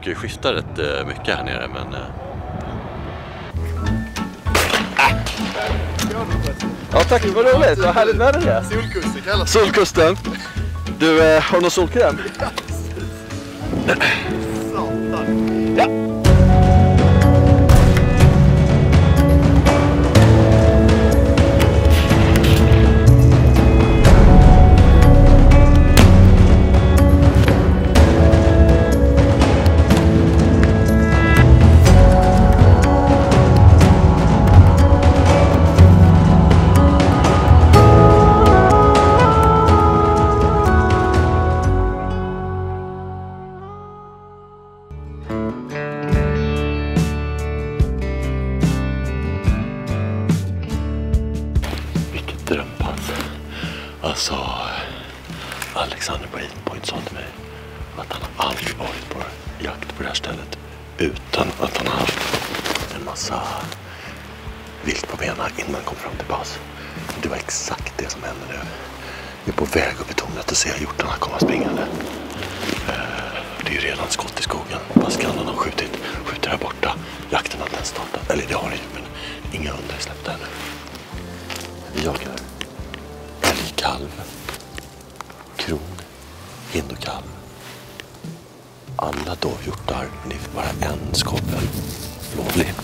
brukar ju skifta rätt mycket här nere, men... Ja tack, vad roligt, vad härligt väder det är. Solkusten kallas. Solkusten. Du, har du någon solkräm? Satan. Ja. Drömpass. Alltså, Alexander på 8 Point sa till mig att han aldrig varit på jakt på det här stället utan att han har haft en massa vilt på benen innan han kom fram till pass. Det var exakt det som hände nu. Vi är på väg upp i tornet och ser hjortarna komma springande. Det är ju redan skott i skogen. Passgrannen har skjuter här borta. Jakten har inte ens startat. Eller det har det ju, men inga hundar är släppta ännu. Vi jagar älgkalv, kron, hind och kalv. Alla dovhjortar, men det är bara en skobbel. Lovlig.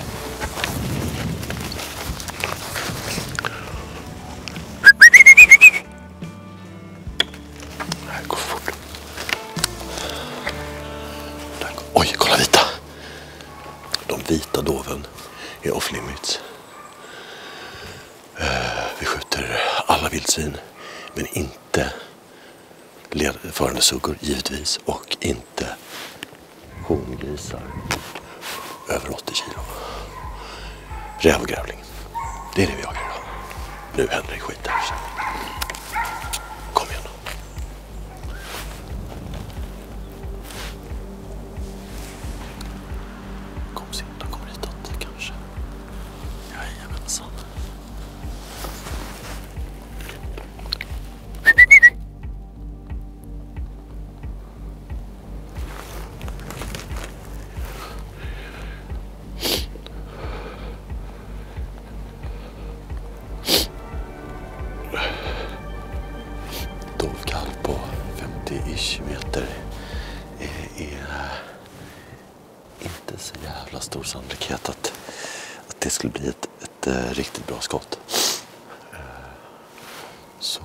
Det här går fort. Oj, kolla vita! De vita doven är off limits. Vi skjuter alla vildsvin, men inte förande suggor givetvis, och inte hongrisar över 80 kilo. Räv och grävling. Det är det vi jagar idag. Nu händer det skit här. Så. Kom igen då. Kom sitta, kom hitåt kanske. Jajamensan. Dovkalv på 50-ish meter är inte så jävla stor sannolikhet att det skulle bli ett riktigt bra skott. Så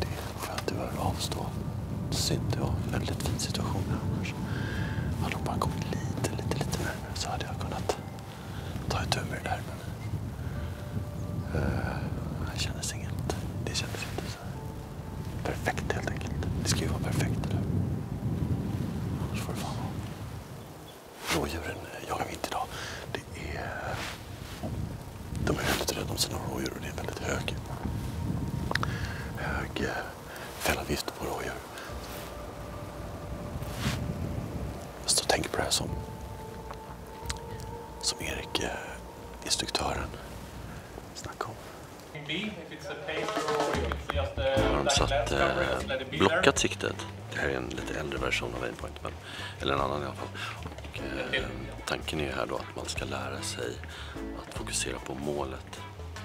det är för att du har avstå. Synd, det var en väldigt fin situation annars. Hade de bara kommit lite närmare så hade jag kunnat ta ett över där. Men det kändes inte så perfekt helt enkelt. Det ska ju vara perfekt, eller? Annars får det fan vara. Rådjuren jagar vi inte idag. De är väldigt rädda om sina rådjur och det är väldigt hög fällavgift på rådjur. Jag står och tänker på det här som Erik, instruktören, snackade om. Har de satt blockat siktet. Det här är en lite äldre version av Aimpoint, eller en annan i alla fall. Och tanken är ju här då att man ska lära sig att fokusera på målet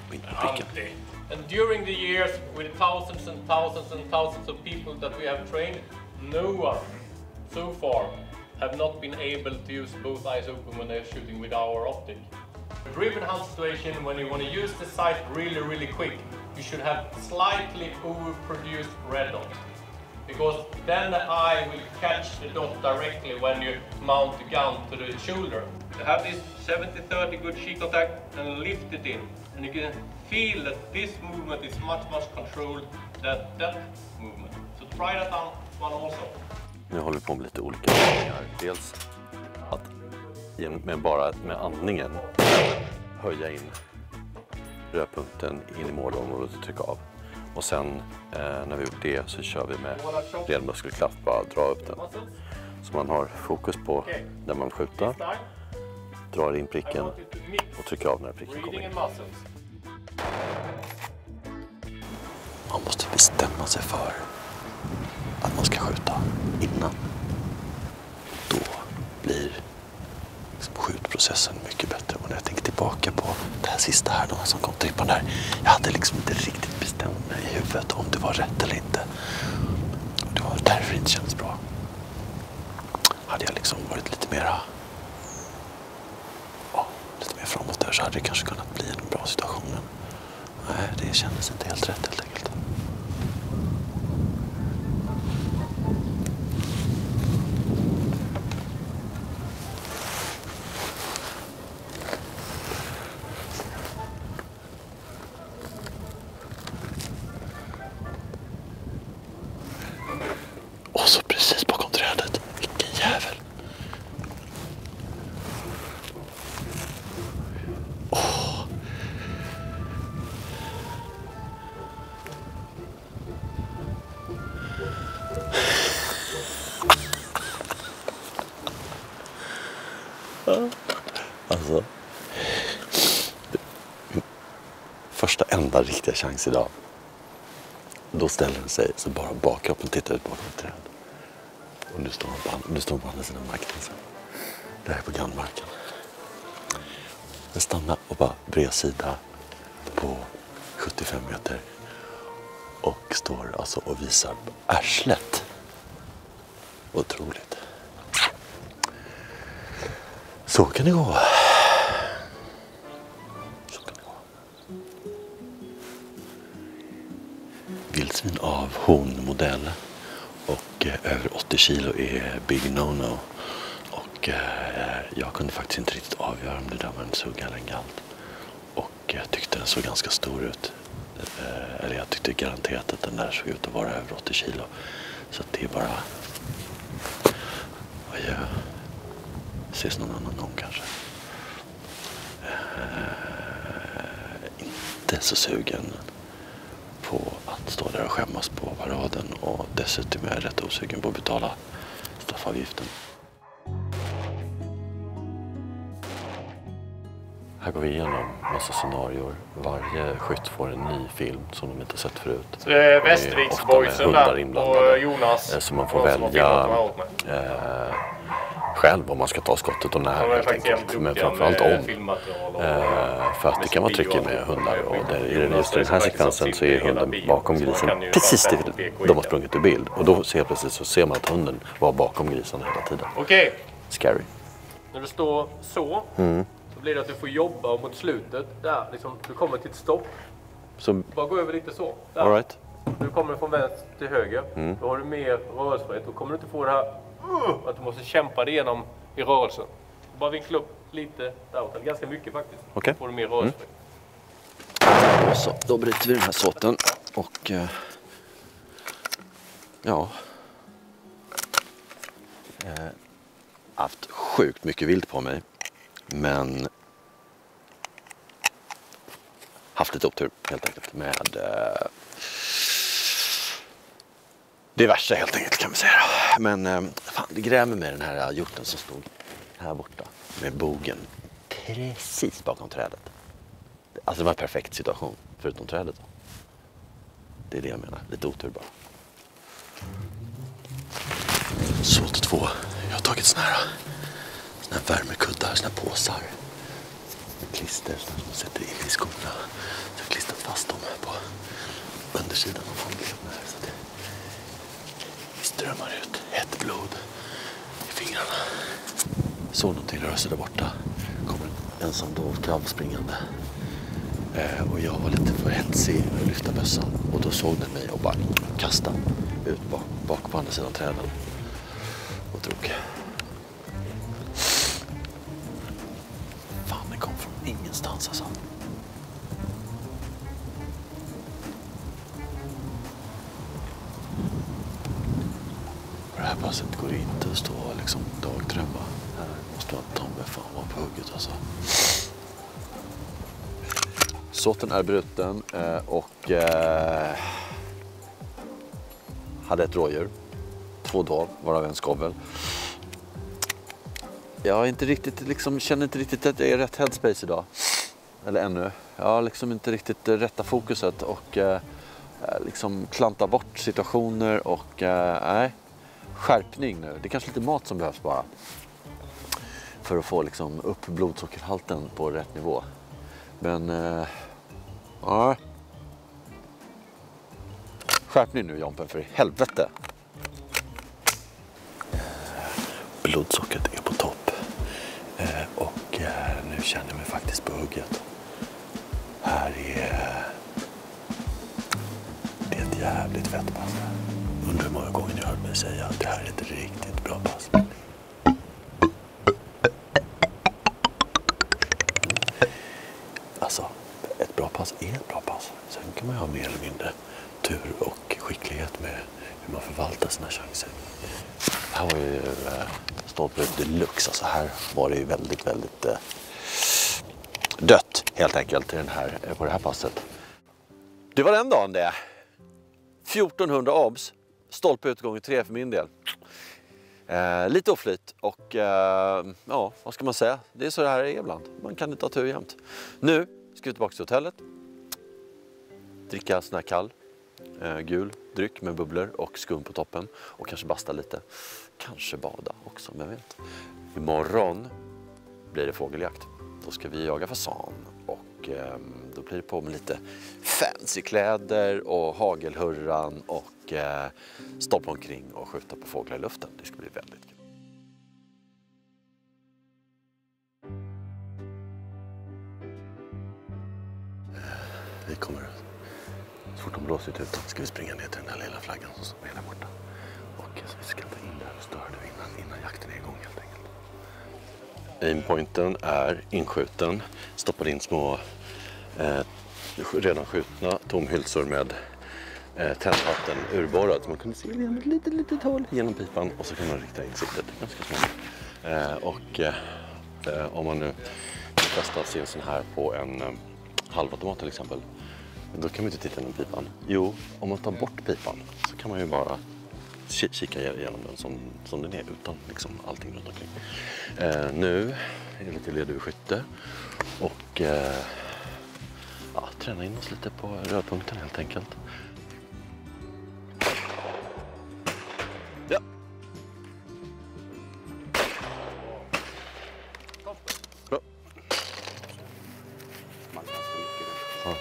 och inte på pricken. And during the years, with thousands and thousands and thousands of people that we have trained, no one so far have not been able to use both eyes open when they're shooting with our optic. A driven hunt situation, when you want to use the sight really quick, you should have slightly overproduced red dot. Because then the eye will catch the dot directly when you mount the gun to the shoulder. You have this 70-30 good cheek contact and lift it in. And you can feel that this movement is much controlled than that movement. So try that one also. Nu håller vi på med lite olika övningar. Dels att med andningen höja in rödpunkten in i målområdet och trycka av. Och sen när vi gjort det så kör vi med ren muskelkraft, bara dra upp den. Så man har fokus på där man skjuter, drar in pricken och trycker av när pricken kommer in. Man måste bestämma sig för att man ska skjuta innan. Då blir liksom skjutprocessen mycket bättre. Och när jag tänker tillbaka på det här sista här, de som kom trippan där, jag hade liksom inte riktigt bestämt mig i huvudet om det var rätt eller inte. Och det var därför det inte kändes bra. Hade jag liksom varit lite mer framåt där, så hade det kanske kunnat bli en bra situation. Men nej, det kändes inte helt rätt helt enkelt. Och så precis bakom trädet, vilken jävel. Alltså, första enda riktiga chans idag. Då ställer den sig så bara bakkroppen tittar ut bakom ett träd. Och nu står på andra sidan marken. Det här är på grannmarken. Jag stannar och bara bredsida på 75 meter. Och står alltså och visar arslet. Otroligt. Så kan det gå. Så kan det gå. Vildsvin av honmodell och över 80 kilo är big no-no. Och jag kunde faktiskt inte riktigt avgöra om det där var en sugga eller en galt. Och jag tyckte den såg ganska stor ut. Eller jag tyckte garanterat att den där såg ut att vara över 80 kilo. Så det är bara... Adjö. Ses någon annan gång kanske. Inte så sugen på att stå där och skämmas på paraden. Och dessutom är jag rätt osugen på att betala straffavgiften. Här går vi igenom massa scenarier. Varje skytt får en ny film som de inte sett förut. Så det är Västerviksboysen där och Jonas. Så man får välja själv om man ska ta skottet och när helt enkelt. Men framförallt om. För att det kan vara tricky med hundar. Och just i den här sekvensen så är hunden bakom grisen precis det de har sprungit ur bild. Och då så ser man att hunden var bakom grisen hela tiden. Okej. Scary. När du står så blir det att du får jobba mot slutet. Där, liksom, du kommer till ett stopp. Så, bara gå över lite så. Där. All right. Du kommer från vänster till höger. Då har du mer rörelsefrihet. Då kommer du inte få det här att du måste kämpa dig igenom i rörelsen. Bara vinkla upp lite däråt. Ganska mycket faktiskt. Okay. Då får du mer rörelsefrihet. Så, då bryter vi den här såten. Och ja. Haft sjukt mycket vilt på mig. Men haft lite otur helt enkelt med diverse helt enkelt kan man säga. Men fan, det grämer med den här hjorten som stod här borta med bogen precis bakom trädet. Alltså det var en perfekt situation förutom trädet. Det är det jag menar, lite otur bara. Sålt 2. Jag har tagit såna här värmekuddar, såna här påsar med klister som man sätter in i skorna. Så jag har klistrat fast dem på undersidan av handleden här så det strömmar ut hett blod i fingrarna. Såg någonting röra sig där borta. Kommer en ensam dovtrav springande. Och jag var lite för hetsig att lyfta bössan. Och då såg den mig och bara kastade ut bak på andra sidan träden. Och drog. Fan, det kom från ingenstans alltså. Och det här passet går inte att stå och liksom dagdrömma. Här måste man ta med fan vara på hugget alltså. Såten är bruten och hade ett rådjur. 2 dov, varav en skovel. Jag är inte riktigt, liksom, känner inte riktigt att jag är rätt headspace idag. Eller ännu. Jag har liksom inte riktigt rätta fokuset och liksom klanta bort situationer och nej, skärpning nu. Det är kanske lite mat som behövs bara. för att få liksom upp blodsockerhalten på rätt nivå. Men ja. Skärpning nu Jompen, för i helvete. Blodsockret är på topp. Och nu känner jag mig faktiskt på hugget. Här är det ett jävligt fett pass. Undrar hur många gånger jag hört mig säga att det här är ett riktigt bra pass. Alltså, ett bra pass är ett bra pass. Sen kan man ju ha mer eller mindre tur och skicklighet med hur man förvaltar sina chanser. Här var ju stolpet deluxe. Alltså här var det ju väldigt dött helt enkelt på det här passet. Det var den dagen det. 1400 obs. Stolpe utgång i 3 för min del. Lite oflyt och ja, vad ska man säga? Det är så det här är ibland. Man kan inte ha tur jämt. Nu ska vi tillbaka till hotellet. Dricka sån här kall, gul dryck med bubblor och skum på toppen. Och kanske basta lite. Kanske bada också, men jag vet. Imorgon blir det fågeljakt. Då ska vi jaga fasan. Och då blir det på med lite fancy kläder och hagelhurran och stoppa omkring och skjuta på fåglar i luften. Det ska bli väldigt kul. Vi kommer, så fort de blåser ut utan ska vi springa ner till den här lilla flaggan som är där borta. Och så vi ska ta in där och störa det innan jakten är igång helt enkelt. Aimpointen är inskjuten. Stoppar in små redan skjutna tomhylsor med tändvatten urborrat. Så man kunde se ett litet hål genom pipan och så kan man rikta in siktet ganska smart. Om man nu testar sin sån här på en halvautomat till exempel, då kan man inte titta genom pipan. Jo, om man tar bort pipan så kan man ju bara kika igenom den som den är utan liksom allting runt omkring. Nu är det lite leduskytte och ja, träna in oss lite på rödpunkten helt enkelt. Ja. Bra. Ja.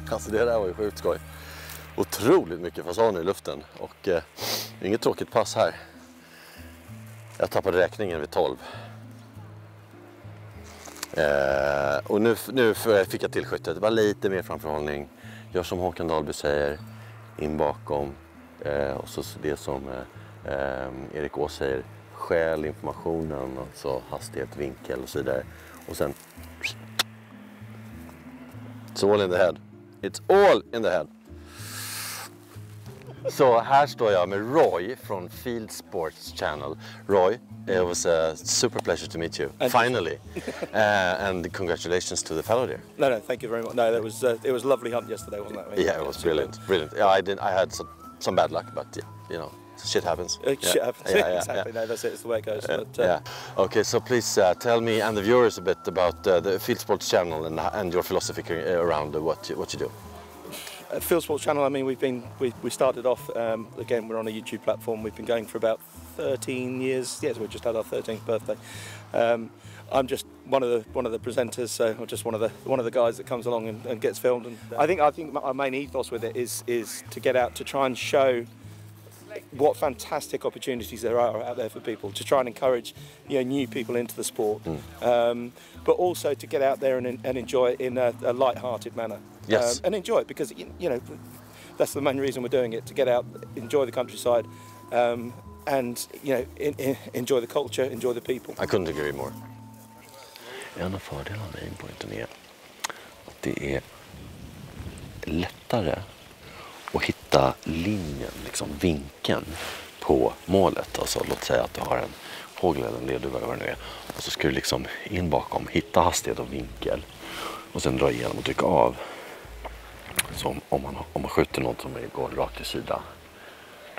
Alltså det där var ju sjukt skoj. Otroligt mycket fasaner i luften och inget tråkigt pass här. Jag tappade räkningen vid 12. Och nu fick jag till skyttet. Det var lite mer framförhållning. Gör som Håkan Dahlby säger. In bakom. Och så det som Erik Ås säger. Skäl informationen. Alltså hastighet, vinkel och så vidare. Och sen... It's all in the head. It's all in the head. Så här står jag med Roy från Field Sports Channel. Roy, it was a super pleasure to meet you, finally. And congratulations to the fellow there. No, thank you very much. No, it was a lovely hunt yesterday, wasn't it? Yeah, it was brilliant. Yeah, I had some bad luck, but you know, shit happens. Shit happens. Yeah, exactly. No, that's it. It's the way it goes. But, yeah. Okay, so please tell me and the viewers a bit about the Field Sports Channel and your philosophy around what you do. Field Sports Channel. I mean, we started off again. We're on a YouTube platform. We've been going for about 13 years. Yes, we just had our 13th birthday. I'm just one of the presenters, so I'm just one of the guys that comes along and gets filmed. And I think our main ethos with it is to get out to try and show what fantastic opportunities there are out there for people, to try and encourage new people into the sport, but also to get out there and enjoy it in a light-hearted manner. Yes. And enjoy it because that's the main reason we're doing it, to get out, enjoy the countryside, and enjoy the culture, enjoy the people. I couldn't agree more. En av fördelarna med Aimpointen är att det är lättare att hitta linjen, liksom vinkeln på målet. Alltså låt säga att du har en fågel eller en ledduva eller vad det nu är. Och så ska du liksom in bakom, hitta hastighet och vinkel. Och sen dra igenom och trycka av. Så om man skjuter något som går rakt till sida.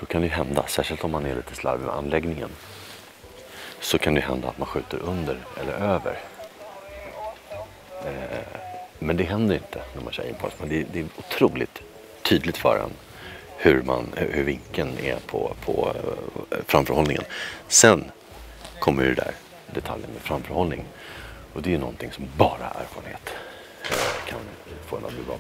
Då kan det hända, särskilt om man är lite slarvig med anläggningen. Så kan det hända att man skjuter under eller över. Men det händer inte när man kör Aimpoint. Men det är otroligt tydligt för en hur vinkeln är på framförhållningen. Sen kommer det där detaljen med framförhållning. Och det är någonting som bara erfarenhet kan få en att bli bra.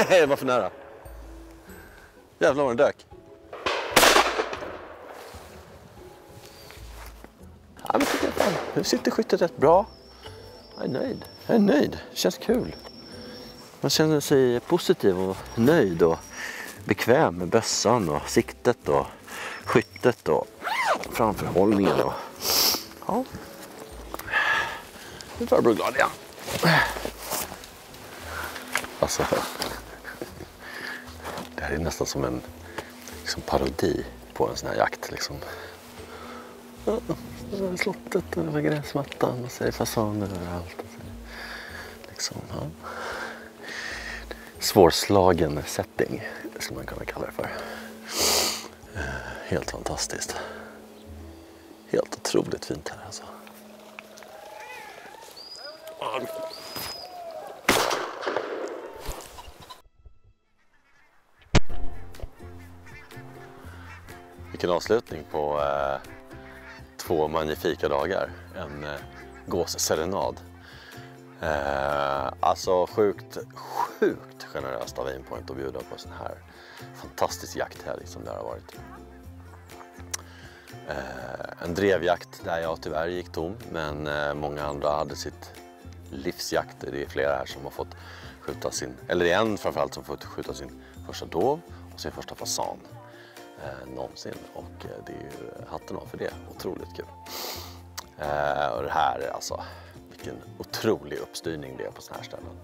Nej, det var för nära. Jävlar vad den dök. Ja, men tycker jag, nu sitter skyttet rätt bra. Jag är nöjd. Det känns kul. Man känner sig positiv och nöjd och bekväm med bössan och siktet och skyttet och framförhållningen. Och, ja. Nu tar jag blodglad igen. Alltså, det här är nästan som en parodi på en sån här jakt. Liksom. Slottet över gräsmattan och så är det fasaner överallt. Liksom, ja. Svårslagen setting, det skulle man kunna kalla det för. Helt fantastiskt. Helt otroligt fint här alltså. Vilken avslutning på 2 magnifika dagar. En gåsserenad. Alltså sjukt generöst av Aimpoint att bjuda på sån här fantastisk jakthelg som det har varit. En drevjakt där jag tyvärr gick tom, men många andra hade sitt livsjakt. Det är flera här som har fått skjuta sin, eller det är en framförallt som fått skjuta sin första dov och sin första fasan någonsin, och det är ju hatten av för det, otroligt kul. Och det här är alltså, vilken otrolig uppstyrning det är på såna här ställen.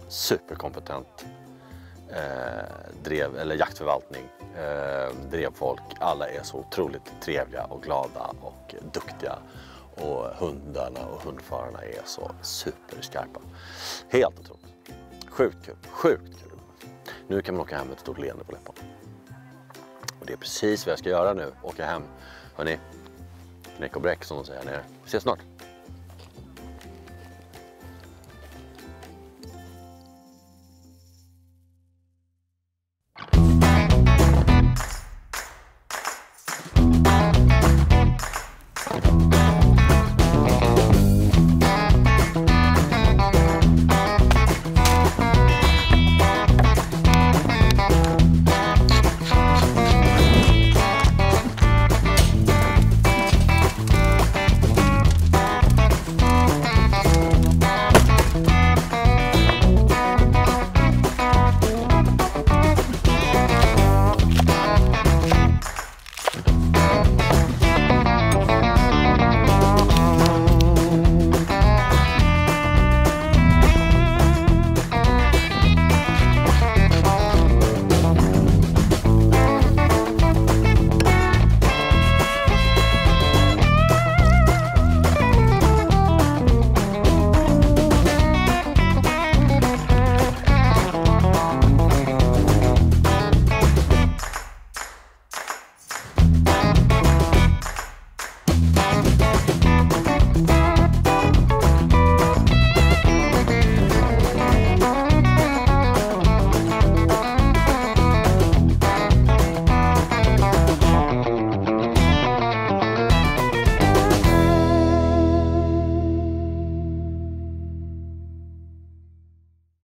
Superkompetent jaktförvaltning, drevfolk, alla är så otroligt trevliga och glada och duktiga, och hundarna och hundförarna är så superskarpa. Helt otroligt. Sjukt kul. Nu kan man åka hem med ett stort leende på läpparna. Och det är precis vad jag ska göra nu, åka hem. Hörrni, knäck och bräck som de säger här nere. Vi ses snart.